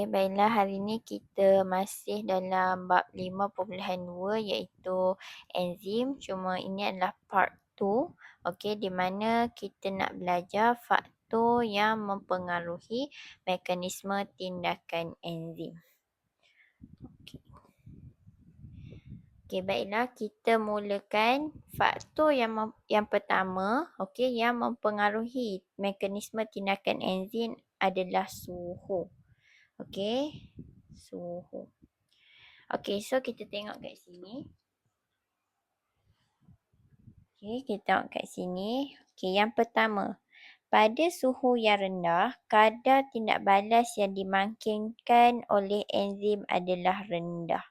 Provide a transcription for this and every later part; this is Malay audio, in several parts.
Baiklah hari ini kita masih dalam bab 5.2 iaitu enzim. Cuma ini adalah part 2. Di mana kita nak belajar faktor yang mempengaruhi mekanisme tindakan enzim. Baiklah kita mulakan faktor yang pertama, yang mempengaruhi mekanisme tindakan enzim adalah suhu. Suhu. So kita tengok kat sini. Kita tengok kat sini. Yang pertama, pada suhu yang rendah, kadar tindak balas yang dimungkinkan oleh enzim adalah rendah.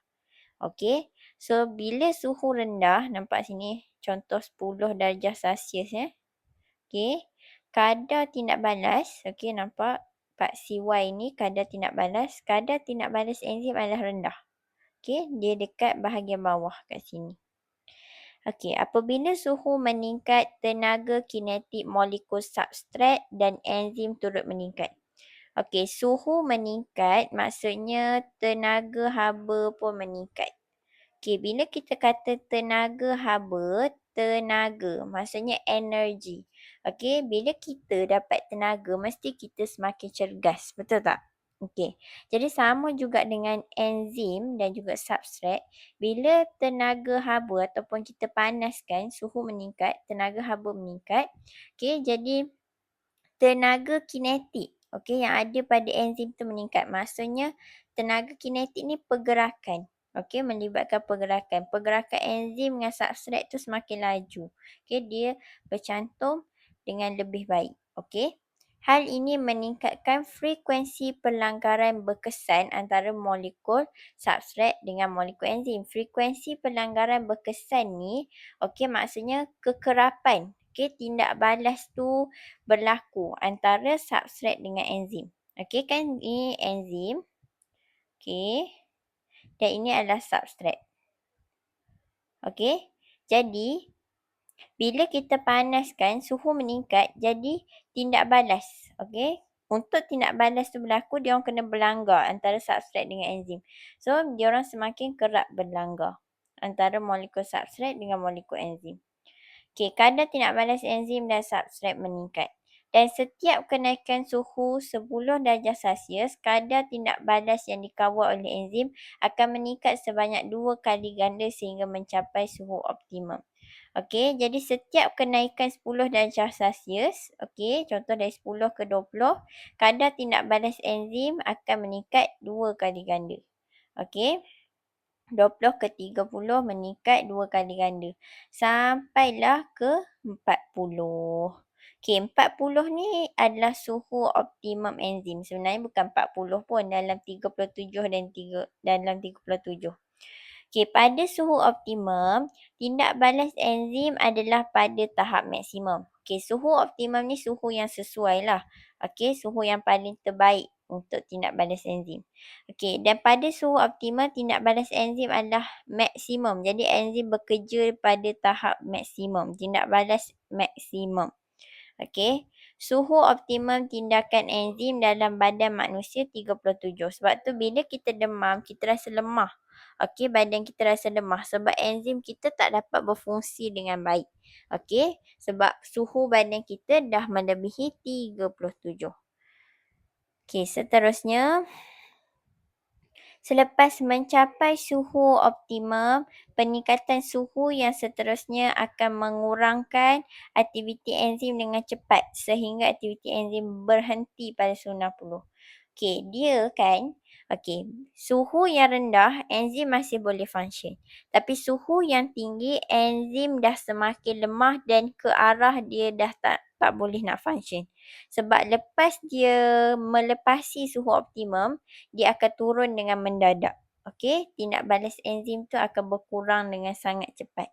So bila suhu rendah, nampak sini contoh 10 darjah Celsius kadar tindak balas, nampak Pak CY ni kadar tindak balas enzim adalah rendah. Dia dekat bahagian bawah kat sini. Apabila suhu meningkat, tenaga kinetik molekul substrat dan enzim turut meningkat. Suhu meningkat maksudnya tenaga haba pun meningkat. Bila kita kata tenaga haba, tenaga maksudnya energi. Bila kita dapat tenaga, mesti kita semakin cergas. Betul tak? Jadi sama juga dengan enzim dan juga substrat. Bila tenaga haba ataupun kita panaskan, suhu meningkat, tenaga haba meningkat. Jadi tenaga kinetik yang ada pada enzim tu meningkat. Maksudnya tenaga kinetik ni pergerakan. Melibatkan pergerakan. Pergerakan enzim dengan substrat tu semakin laju. Dia bercantum dengan lebih baik. Hal ini meningkatkan frekuensi pelanggaran berkesan antara molekul substrat dengan molekul enzim. Frekuensi pelanggaran berkesan ni, maksudnya kekerapan. Tindak balas tu berlaku antara substrat dengan enzim. Kan ini enzim. Dan ini adalah substrat. Jadi bila kita panaskan, suhu meningkat, jadi tindak balas. Untuk tindak balas tu berlaku, dia orang kena berlanggar antara substrat dengan enzim. So, dia orang semakin kerap berlanggar antara molekul substrat dengan molekul enzim. Kadar tindak balas enzim dan substrat meningkat. Dan setiap kenaikan suhu 10 darjah Celsius, kadar tindak balas yang dikawal oleh enzim akan meningkat sebanyak 2 kali ganda sehingga mencapai suhu optimum. Jadi setiap kenaikan 10 darjah Celsius, contoh dari 10 ke 20, kadar tindak balas enzim akan meningkat 2 kali ganda. 20 ke 30 meningkat 2 kali ganda. Sampailah ke 40. 40 ni adalah suhu optimum enzim. Sebenarnya bukan 40 pun, dalam 37 dalam 37. Pada suhu optimum, tindak balas enzim adalah pada tahap maksimum. Suhu optimum ni suhu yang sesuai lah. Suhu yang paling terbaik untuk tindak balas enzim. Dan pada suhu optimum, tindak balas enzim adalah maksimum. Jadi enzim bekerja pada tahap maksimum. Tindak balas maksimum. Suhu optimum tindakan enzim dalam badan manusia 37. Sebab tu bila kita demam, kita rasa lemah. Badan kita rasa lemah sebab enzim kita tak dapat berfungsi dengan baik. Sebab suhu badan kita dah melebihi 37. Seterusnya, selepas mencapai suhu optimum, peningkatan suhu yang seterusnya akan mengurangkan aktiviti enzim dengan cepat sehingga aktiviti enzim berhenti pada suhu 60. Dia kan, suhu yang rendah, enzim masih boleh function. Tapi suhu yang tinggi, enzim dah semakin lemah dan ke arah dia dah tak boleh nak function. Sebab lepas dia melepasi suhu optimum, dia akan turun dengan mendadak. Tindak balas enzim tu akan berkurang dengan sangat cepat.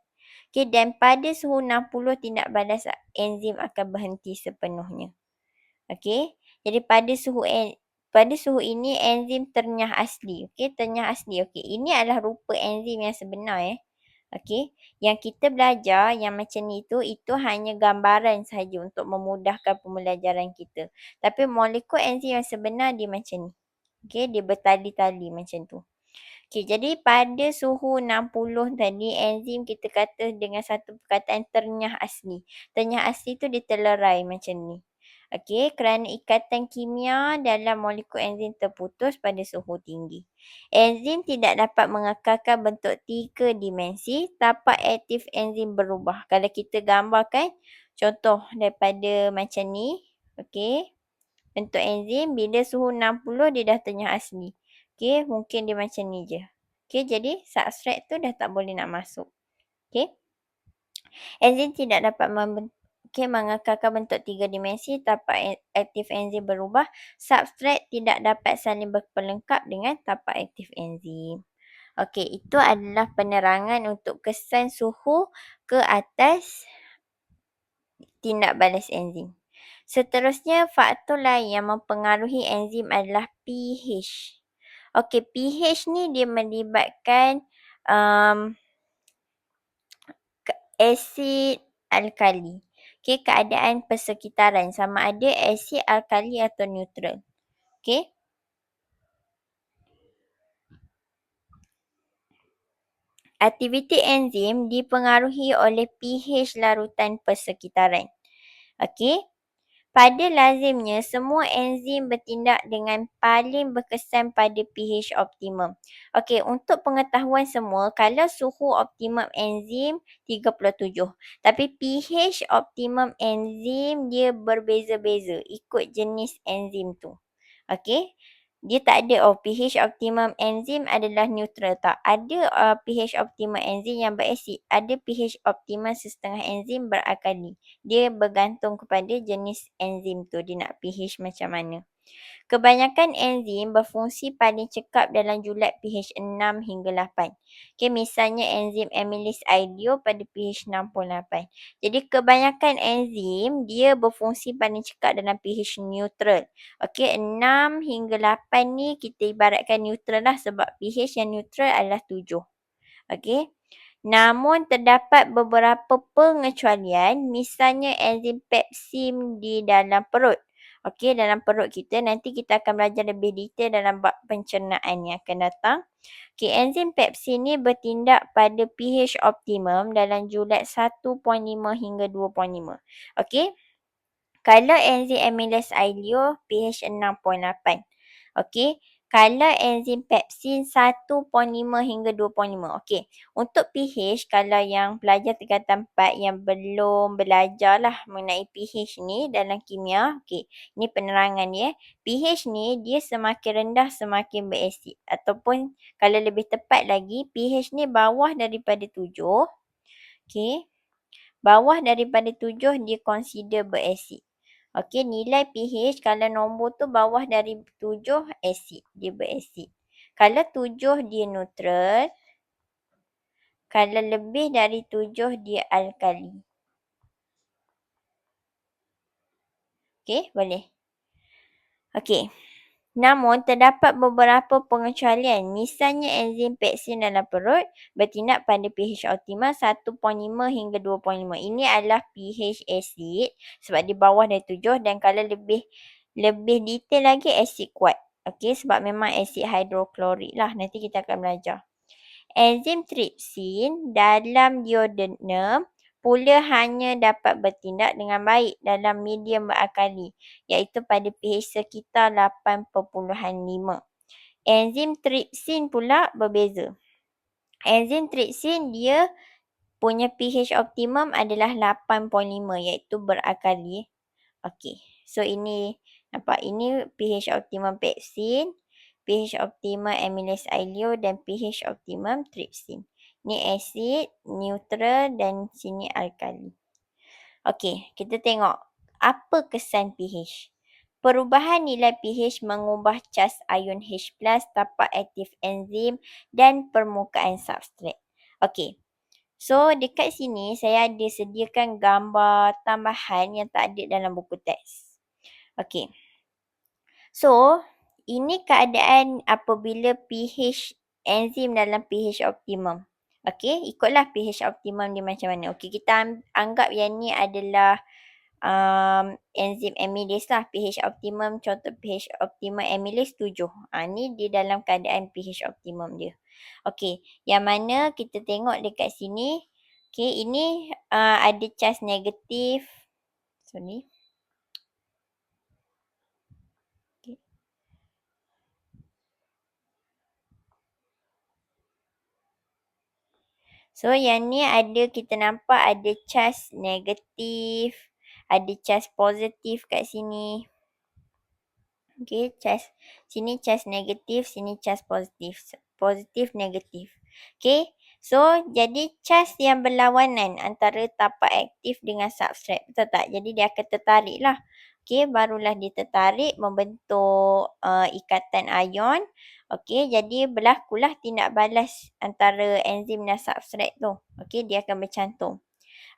Dan pada suhu 60, tindak balas enzim akan berhenti sepenuhnya. Jadi pada suhu ini enzim ternyah asli. Ternyah asli. Ini adalah rupa enzim yang sebenar. Yang kita belajar yang macam ni itu hanya gambaran sahaja untuk memudahkan pembelajaran kita. Tapi molekul enzim yang sebenar dia macam ni. Okey, dia bertali-tali macam tu. Okey, jadi pada suhu 60 tadi, enzim kita kata dengan satu perkataan ternyah asli. Ternyah asli tu dia terlerai macam ni. Okey, kerana ikatan kimia dalam molekul enzim terputus pada suhu tinggi. Enzim tidak dapat mengekalkan bentuk 3 dimensi, tapak aktif enzim berubah. Kalau kita gambarkan contoh daripada macam ni, okey, bentuk enzim bila suhu 60 dia dah ternyah asli. Okey, mungkin dia macam ni je. Okey, jadi substrat tu dah tak boleh nak masuk. Okey. Enzim tidak dapat mengekalkan bentuk 3 dimensi, tapak aktif enzim berubah. Substrat tidak dapat saling berpelengkap dengan tapak aktif enzim. Okey, itu adalah penerangan untuk kesan suhu ke atas tindak balas enzim. Seterusnya, faktor lain yang mempengaruhi enzim adalah pH. Okey, pH ni dia melibatkan asid alkali. Okey, keadaan persekitaran sama ada asid alkali atau neutral. Okey. Aktiviti enzim dipengaruhi oleh pH larutan persekitaran. Okey. Pada lazimnya, semua enzim bertindak dengan paling berkesan pada pH optimum. Okey, untuk pengetahuan semua, kalau suhu optimum enzim 37, tapi pH optimum enzim dia berbeza-beza ikut jenis enzim tu. Okey, dia tak ada pH optimum enzim adalah neutral, tak. Ada pH optimum enzim yang berasid, ada pH optimum setengah enzim berakali. Dia bergantung kepada jenis enzim tu, dia nak pH macam mana. Kebanyakan enzim berfungsi paling cekap dalam julat pH 6 hingga 8. Okey, misalnya enzim amylase IDO pada pH 68. Jadi kebanyakan enzim dia berfungsi paling cekap dalam pH neutral. Okey, 6 hingga 8 ni kita ibaratkan neutral lah sebab pH yang neutral adalah 7. Okey. Namun terdapat beberapa pengecualian, misalnya enzim pepsin di dalam perut. Okey, dalam perut kita nanti kita akan belajar lebih detail dalam bab pencernaan yang akan datang. Okey, enzim pepsin ni bertindak pada pH optimum dalam julat 1.5 hingga 2.5. Okey. Kalau enzim amylase IDO pH 6.8. Okey. Kalau enzim pepsin 1.5 hingga 2.5. Okey. Untuk pH, kalau yang pelajar tingkatan 4 yang belum belajar lah mengenai pH ni dalam kimia. Okey. Ni penerangan dia. pH ni dia semakin rendah semakin berasid. Ataupun kalau lebih tepat lagi, pH ni bawah daripada 7. Okey. Bawah daripada 7 dia consider berasid. Okey, nilai pH kalau nombor tu bawah dari 7 asid, dia berasid. Kalau 7 dia neutral. Kalau lebih dari 7 dia alkali. Okey, boleh. Okey. Namun terdapat beberapa pengecualian. Misalnya enzim pepsin dalam perut bertindak pada pH optimal 1.5 hingga 2.5. Ini adalah pH asid sebab di bawah dari 7 dan kalau lebih detail lagi asid kuat. Okey, sebab memang asid hidroklorik lah. Nanti kita akan belajar. Enzim tripsin dalam duodenum pula hanya dapat bertindak dengan baik dalam medium berakali, iaitu pada pH sekitar 8.5. Enzim tripsin pula berbeza. Enzim tripsin dia punya pH optimum adalah 8.5 iaitu berakali. Okey. So ini nampak, ini pH optimum pepsin, pH optimum amylase IDO dan pH optimum tripsin. Ni asid, neutral dan sini alkali. Okey, kita tengok apa kesan pH. Perubahan nilai pH mengubah cas ion H+, tapak aktif enzim dan permukaan substrat. Okey. So, dekat sini saya ada sediakan gambar tambahan yang tak ada dalam buku teks. Okey. So, ini keadaan apabila pH enzim dalam pH optimum. Okey, ikutlah pH optimum dia macam mana. Okey, kita anggap yang ni adalah enzim amylase lah, pH optimum, contoh pH optimum amylase 7. Ni di dalam keadaan pH optimum dia. Okey, yang mana kita tengok dekat sini, okey, ini ada charge negatif. Sorry. Okay. So yang ni kita nampak ada charge negatif, ada charge positif kat sini. Okay, charge sini charge negatif, sini charge positif. Positif, negatif. Okay, so jadi charge yang berlawanan antara tapak aktif dengan substrat. Betul tak? Jadi dia akan tertarik lah. Okay, barulah dia tertarik membentuk ikatan ion. Okay, jadi berlakulah tindak balas antara enzim dan substrat tu. Okay, dia akan bercantum.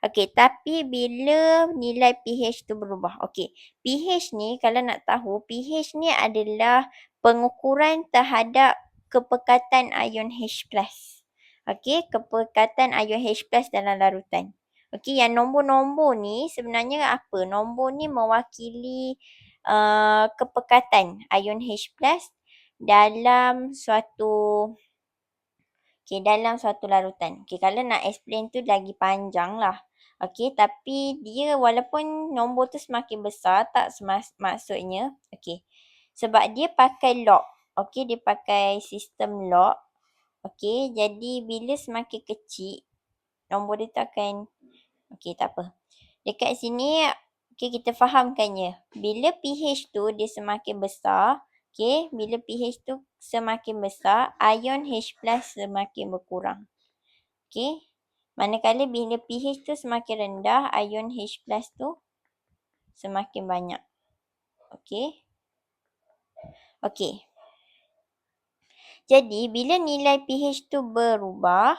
Okey, tapi bila nilai pH tu berubah. Okey, pH ni kalau nak tahu, pH ni adalah pengukuran terhadap kepekatan ion H+. Okey, kepekatan ion H+ dalam larutan. Okey, yang nombor-nombor ni sebenarnya apa? Nombor ni mewakili kepekatan ion H+ dalam suatu dalam suatu larutan. Kalau nak explain tu lagi panjang lah. Tapi dia walaupun nombor tu semakin besar, tak maksudnya, sebab dia pakai log. Dia pakai sistem log. Jadi bila semakin kecil, nombor dia tu akan, tak apa. Dekat sini, kita fahamkannya. Bila pH tu dia semakin besar, bila pH tu semakin besar, ion H+ semakin berkurang. Manakala bila pH tu semakin rendah, ion H+ tu semakin banyak. Jadi bila nilai pH tu berubah,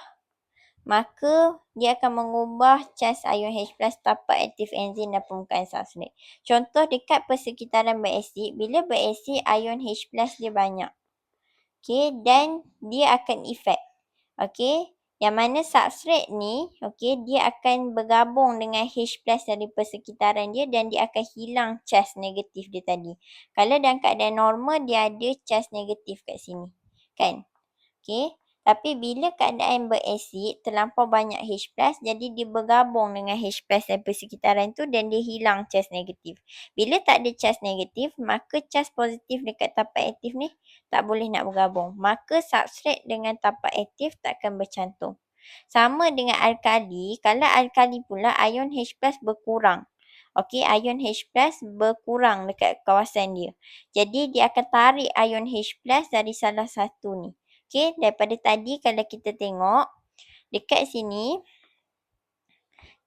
maka dia akan mengubah charge ion H+ tapak aktif enzim dan permukaan substrat. Contoh dekat persekitaran berasid, bila berasid ion H+ dia banyak. Dan dia akan efek. Yang mana substrat ni, dia akan bergabung dengan H+ dari persekitaran dia dan dia akan hilang charge negatif dia tadi. Kalau dalam keadaan normal, dia ada charge negatif kat sini. Kan? Tapi bila keadaan berasid, terlampau banyak H+, jadi dia bergabung dengan H+ dari persekitaran tu dan dia hilang charge negatif. Bila tak ada charge negatif, maka charge positif dekat tapak aktif ni tak boleh nak bergabung. Maka substrat dengan tapak aktif takkan bercantum. Sama dengan alkali, kalau alkali pula ion H+ berkurang. Ion H+ berkurang dekat kawasan dia. Jadi dia akan tarik ion H+ dari salah satu ni. Daripada tadi kalau kita tengok dekat sini,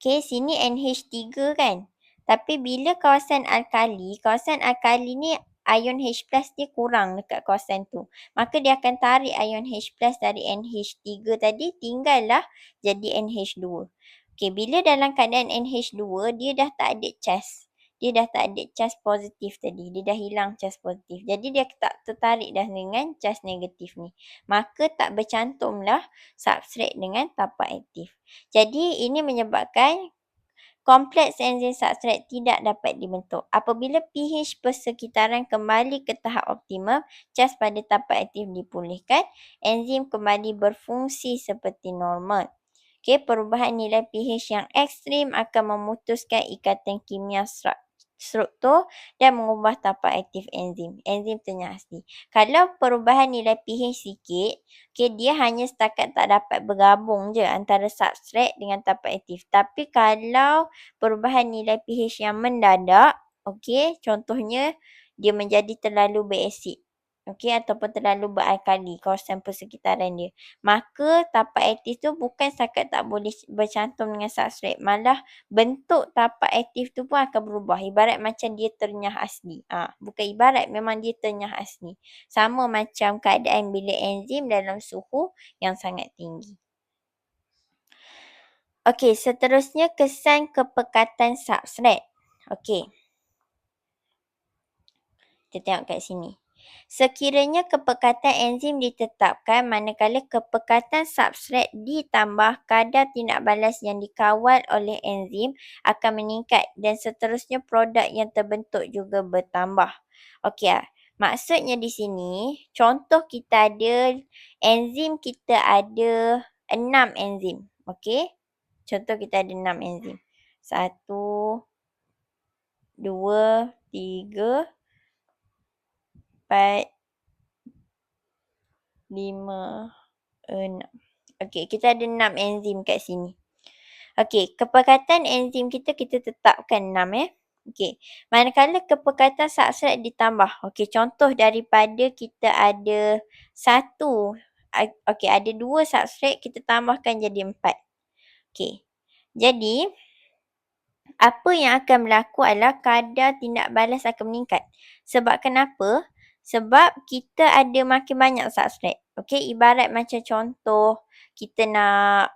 sini NH3 kan. Tapi bila kawasan alkali ni ion H+ dia kurang dekat kawasan tu. Maka dia akan tarik ion H+ dari NH3 tadi, tinggallah jadi NH2. Bila dalam keadaan NH2, dia dah tak ada charge. Dia dah tak ada charge positif tadi. Dia dah hilang charge positif. Jadi dia tak tertarik dah dengan charge negatif ni. Maka tak bercantumlah substrat dengan tapak aktif. Jadi ini menyebabkan kompleks enzim substrat tidak dapat dibentuk. Apabila pH persekitaran kembali ke tahap optimum, charge pada tapak aktif dipulihkan, enzim kembali berfungsi seperti normal. Perubahan nilai pH yang ekstrim akan memutuskan ikatan kimia struktur dan mengubah tapak aktif enzim. Enzim ternyah asli. Kalau perubahan nilai pH sikit, dia hanya setakat tak dapat bergabung je antara substrat dengan tapak aktif. Tapi kalau perubahan nilai pH yang mendadak, contohnya dia menjadi terlalu berasid. Ataupun terlalu beralkali kawasan persekitaran dia. Maka tapak aktif tu bukan setakat tak boleh bercantum dengan substrat. Malah bentuk tapak aktif tu pun akan berubah. Ibarat macam dia ternyah asli. Bukan ibarat, memang dia ternyah asli. Sama macam keadaan bila enzim dalam suhu yang sangat tinggi. Seterusnya kesan kepekatan substrat. Kita tengok kat sini. Sekiranya kepekatan enzim ditetapkan manakala kepekatan substrat ditambah kadar tindak balas yang dikawal oleh enzim akan meningkat dan seterusnya produk yang terbentuk juga bertambah. Okey ah. Maksudnya di sini, contoh kita ada enzim kita ada 6 enzim. Okey? Contoh kita ada 6 enzim. 1, 2, 3, 4, 5, 6. Okey, kita ada 6 enzim kat sini. Okey, kepekatan enzim kita tetapkan 6 Okey, manakala kepekatan substrat ditambah. Okey, contoh daripada kita ada 1, okey ada 2 substrat kita tambahkan jadi 4. Okey, jadi apa yang akan berlaku adalah kadar tindak balas akan meningkat. Sebab kenapa? Sebab kita ada makin banyak substrat. Okey, ibarat macam contoh kita nak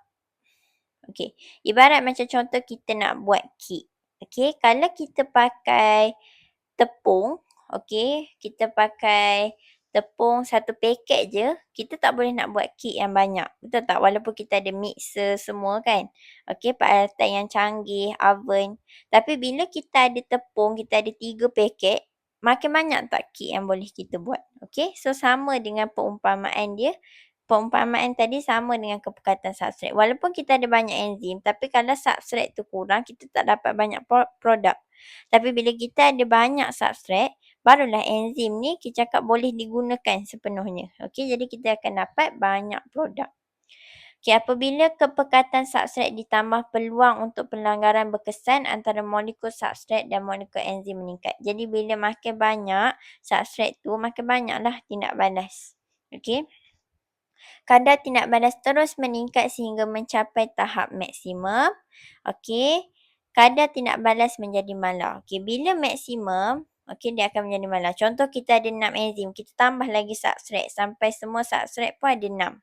ibarat macam contoh kita nak buat kek. Okey, kalau kita pakai tepung, okey, kita pakai tepung satu paket je, kita tak boleh nak buat kek yang banyak. Betul tak? Walaupun kita ada mixer semua kan. Okey, peralatan yang canggih, oven. Tapi bila kita ada tepung, kita ada 3 paket, makin banyak tak kek yang boleh kita buat. Okey, so sama dengan perumpamaan dia. Perumpamaan tadi sama dengan kepekatan substrat. Walaupun kita ada banyak enzim, tapi kalau substrat tu kurang, kita tak dapat banyak produk. Tapi bila kita ada banyak substrat, barulah enzim ni kita cakap boleh digunakan sepenuhnya. Okey, jadi kita akan dapat banyak produk. Okey, apabila kepekatan substrat ditambah peluang untuk pelanggaran berkesan antara molekul substrat dan molekul enzim meningkat. Jadi bila makin banyak substrat tu, makin banyaklah tindak balas. Okey. Kadar tindak balas terus meningkat sehingga mencapai tahap maksimum. Okey. Kadar tindak balas menjadi malar. Okey, bila maksimum, okey dia akan menjadi malar. Contoh kita ada 6 enzim, kita tambah lagi substrat sampai semua substrat pun ada 6.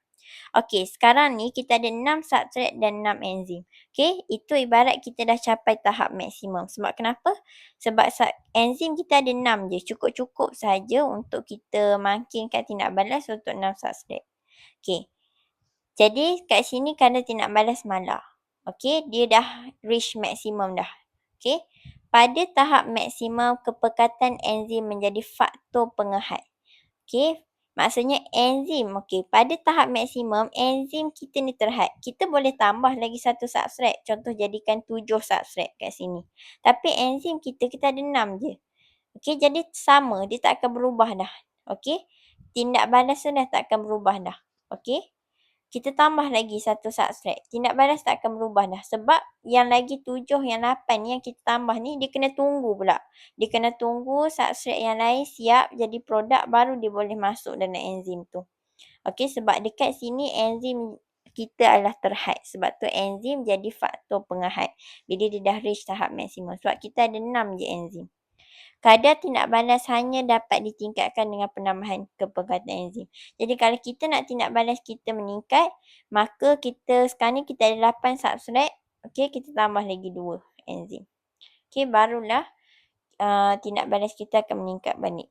Okey, sekarang ni kita ada 6 substrat dan 6 enzim. Okey, itu ibarat kita dah capai tahap maksimum. Sebab kenapa? Sebab enzim kita ada 6 je. Cukup-cukup saja untuk kita makinkan tindak balas untuk 6 substrat. Okey. Jadi kat sini kadar tindak balas malar. Okey, dia dah reach maksimum dah. Okey. Pada tahap maksimum kepekatan enzim menjadi faktor pengehat. Okey. Maksudnya enzim, okey, pada tahap maksimum enzim kita ni terhad. Kita boleh tambah lagi satu substrat. Contoh jadikan 7 substrat kat sini. Tapi enzim kita ada 6 je. Okey, jadi sama, dia tak akan berubah dah. Okey. Tindak balas tu dah tak akan berubah dah. Okey. Kita tambah lagi satu substrat. Tindak balas tak akan berubah dah. Sebab yang lagi 7, yang 8 yang kita tambah ni, dia kena tunggu pula. Dia kena tunggu substrat yang lain siap jadi produk baru dia boleh masuk dalam enzim tu. Okey, sebab dekat sini enzim kita adalah terhad. Sebab tu enzim jadi faktor pengehat. Bila dia dah reach tahap maksimum. Sebab kita ada 6 je enzim. Kadar tindak balas hanya dapat ditingkatkan dengan penambahan kepekatan enzim. Jadi kalau kita nak tindak balas kita meningkat, maka kita sekarang ni kita ada 8 substrat. Okey, kita tambah lagi 2 enzim. Okey, barulah tindak balas kita akan meningkat balik.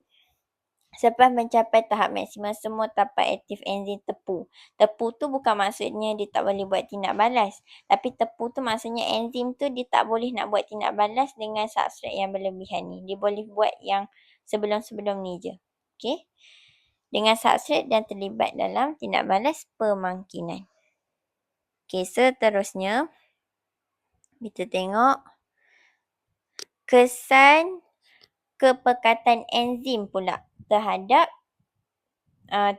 Selepas mencapai tahap maksimum semua tahapan aktif enzim tepu. Tepu tu bukan maksudnya dia tak boleh buat tindak balas. Tapi tepu tu maksudnya enzim tu dia tak boleh nak buat tindak balas dengan substrat yang berlebihan ni. Dia boleh buat yang sebelum-sebelum ni je. Okey. Dengan substrat dan terlibat dalam tindak balas pemangkinan. Okey, seterusnya kita tengok kesan kepekatan enzim pula terhadap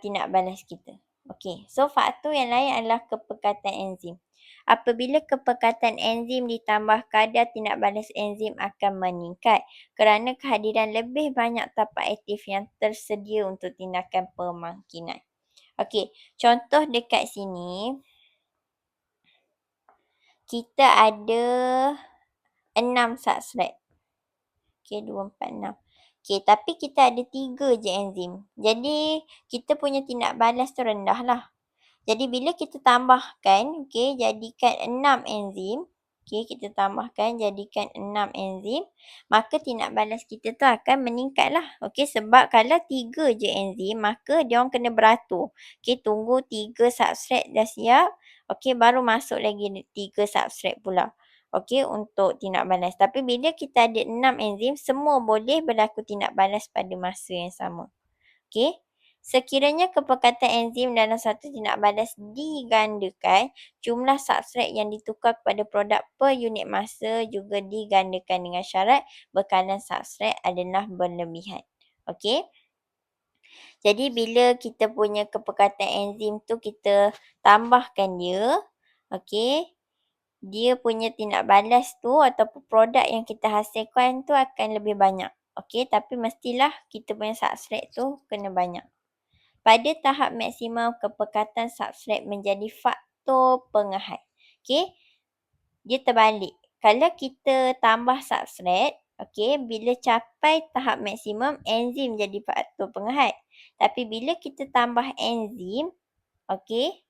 tindak balas kita. Okey, so faktor yang lain adalah kepekatan enzim. Apabila kepekatan enzim ditambah kadar tindak balas enzim akan meningkat kerana kehadiran lebih banyak tahapan aktif yang tersedia untuk tindakan pemangkinan. Okey, contoh dekat sini kita ada 6 substrat. Okey, 2, 4, 6. Okey, tapi kita ada 3 je enzim. Jadi, kita punya tindak balas tu rendah lah. Jadi, bila kita tambahkan, okey, jadikan 6 enzim. Okey, kita tambahkan jadikan 6 enzim. Maka tindak balas kita tu akan meningkatlah. Okey, sebab kalau 3 je enzim, maka dia orang kena beratur. Okey, tunggu 3 substrat dah siap. Okey, baru masuk lagi 3 substrat pula. Okey, untuk tindak balas. Tapi bila kita ada 6 enzim, semua boleh berlaku tindak balas pada masa yang sama. Okey. Sekiranya kepekatan enzim dalam satu tindak balas digandakan, jumlah substrat yang ditukar kepada produk per unit masa juga digandakan dengan syarat bekalan substrat adalah berlebihan. Okey. Jadi bila kita punya kepekatan enzim tu kita tambahkan dia, okey, dia punya tindak balas tu ataupun produk yang kita hasilkan tu akan lebih banyak. Okey, tapi mestilah kita punya substrat tu kena banyak. Pada tahap maksimum, kepekatan substrat menjadi faktor penghad. Okey, dia terbalik. Kalau kita tambah substrat, okey, bila capai tahap maksimum, enzim jadi faktor penghad. Tapi bila kita tambah enzim, okey,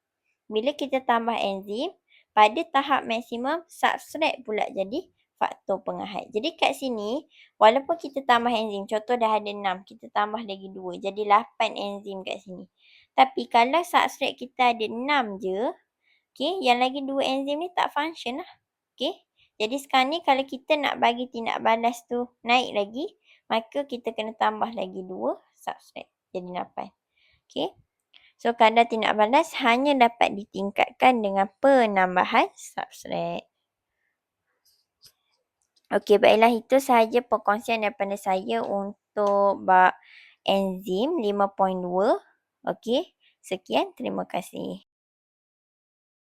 bila kita tambah enzim, pada tahap maksimum, substrat pula jadi faktor penghad. Jadi kat sini, walaupun kita tambah enzim, contoh dah ada 6, kita tambah lagi 2, jadi 8 enzim kat sini. Tapi kalau substrat kita ada 6 je, okay, yang lagi 2 enzim ni tak function lah. Okay. Jadi sekarang ni kalau kita nak bagi tindak balas tu naik lagi, maka kita kena tambah lagi 2 substrat. Jadi 8. Okay. So, kadar tindak balas hanya dapat ditingkatkan dengan penambahan substrat. Okey, baiklah, itu sahaja perkongsian daripada saya untuk bab enzim 5.2. Okey, sekian, terima kasih.